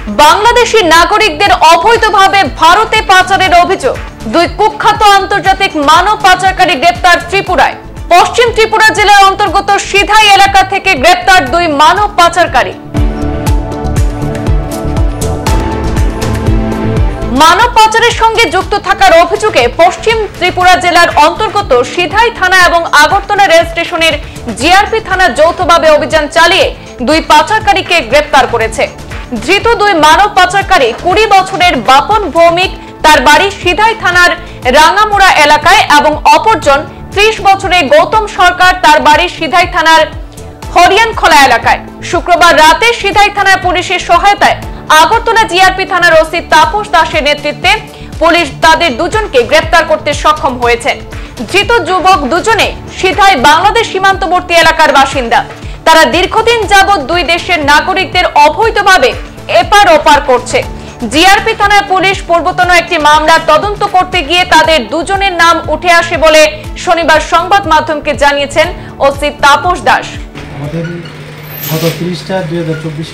বাংলাদেশি নাগরিকদের অবৈধভাবে ভারতে পাচারের অভিযোগ। দুই কুখ্যাত আন্তর্জাতিক মানব পাচারকারী গ্রেপ্তার ত্রিপুরায়। পশ্চিম ত্রিপুরা জেলার অন্তর্গত সিধাই এলাকা থেকে গ্রেপ্তার দুই মানব পাচারকারী। মানব পাচারের সঙ্গে যুক্ত থাকার অভিযোগে পশ্চিম ত্রিপুরা জেলার অন্তর্গত সিধাই থানা এবং আগরতলা রেল স্টেশনের জিআরপি থানা যৌথভাবে অভিযান চালিয়ে দুই পাচারকারীকে গ্রেপ্তার করেছে। ধৃত দুই মানব পাচারকারী 20 বছরের বাপন ভৌমিক, তার বাড়ি সিধাই থানার রাঙামুড়া এলাকায়, এবং অপরজন 30 বছরের গৌতম সরকার, তার বাড়ি সিধাই থানার হরিয়ানখোলা এলাকায়। শুক্রবার রাতে সিধাই থানার পুলিশের সহায়তায় আগরতলা জিআরপি থানার ওসি তাপস দাসের নেতৃত্বে পুলিশ তাদের দুজনকে গ্রেপ্তার করতে সক্ষম হয়েছে। ধৃত যুবক দুজনে সিধাই বাংলাদেশ সীমান্তবর্তী এলাকার বাসিন্দা। তারা দীর্ঘদিন যাবৎ দুই দেশের নাগরিকদের অবৈধভাবে এপার ওপার করছে। জিআরপি থানার পুলিশ পূর্বতন একটি মামলার তদন্ত করতে গিয়ে তাদের দুজনের নাম উঠে আসে বলে শনিবার সংবাদ মাধ্যমকে জানিয়েছেন ওসি তাপস দাস। আমাদের গত 30/2024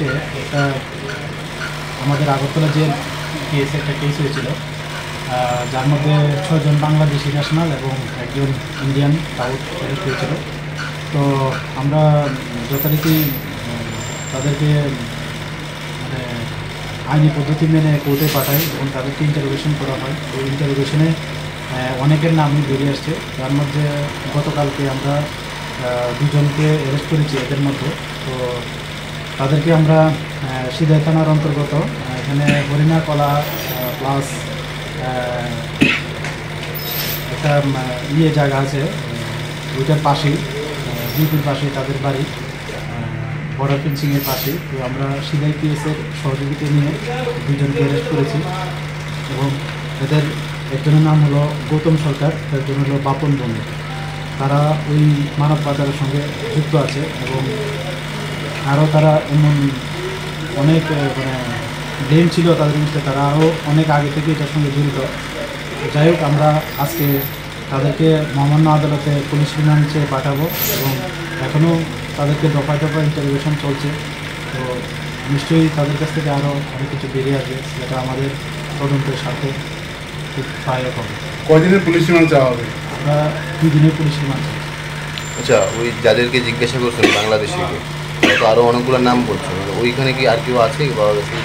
আমাদের আগরতলা জেল একটা কেস হয়েছিল, যার মধ্যে 6 জন বাংলাদেশি ন্যাশনাল এবং একজন ইন্ডিয়ান সাউথ হয়েছিল। তো আমরা যথারীতি তাদেরকে আইনি পদ্ধতি মেনে কোর্টে পাঠাই এবং তাদেরকে ইন্টারোগেশন করা হয়। ওই ইন্টারোগেশনে অনেকের নামই বেরিয়ে আসছে। তার মধ্যে গতকালকে আমরা দুজনকে অ্যারেস্ট করেছি এদের মধ্যে। তো তাদেরকে আমরা সিধাই থানার অন্তর্গত এখানে হরিণাকলা প্লাস একটা জায়গা আছে, ওইটার পাশেই ডিউটির পাশে তাদের বাড়ি, বর্ডার ফেন্সিংয়ের পাশে। তো আমরা সিধাই পিএসের সহযোগিতা নিয়ে দুজনকে অ্যারেস্ট করেছি এবং এদের একজনের নাম হলো গৌতম সরকার, একজন হলো বাপন ভৌমিক। তারা ওই মানব পাচারের সঙ্গে যুক্ত আছে এবং আরও তারা এমন অনেক ব্লেম ছিল তাদের মধ্যে, তারা আরও অনেক আগে থেকে এটার সঙ্গে জড়িত। যাই হোক, আমরা আজকে তাদেরকে মহামান্য আদালতে পুলিশ রিমান্ডে পাঠাবো এবং এখনও তাদেরকে দফায় দফায় ইন্টারোগেশন চলছে। তো নিশ্চয়ই তাদের কাছ থেকে আরও অনেক কিছু বেরিয়ে আসবে, যেটা আমাদের তদন্তের সাথে খুব সহায়ক হবে। কয়দিনের পুলিশ রিমান্ড চাওয়া হবে? আমরা 2 দিনের পুলিশ রিমান্ড চাই। আচ্ছা, ওই যাদেরকে জিজ্ঞাসা করছেন বাংলাদেশিকে, তো আরও অনেকগুলো নাম বলছেন, ওইখানে কি আর কেউ আছে পাওয়া গেছে?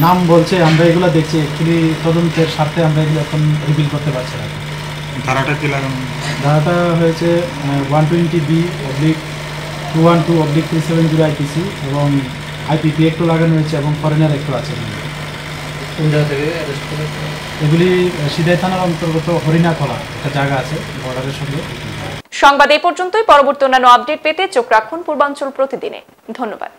নাম বলছে, আমরা এগুলো দেখছি। অ্যাকচুয়ালি তদন্তের স্বার্থে আমরা এগুলো এখন রিভিল করতে পারছি না। ধারাটা কি লাগানো? ধারাটা হয়েছে 120B/212/370 IPC এবং IPP একটু লাগানো হয়েছে এবং ফরেনার একটু আছে। এগুলি সিধাই থানার অন্তর্গত হরিণাকলা একটা জায়গা আছে বর্ডারের সঙ্গে। সংবাদ এই পর্যন্তই। পরবর্তী অন্যান্য আপডেট পেতে চোখ রাখুন পূর্বাঞ্চল প্রতিদিনে। ধন্যবাদ।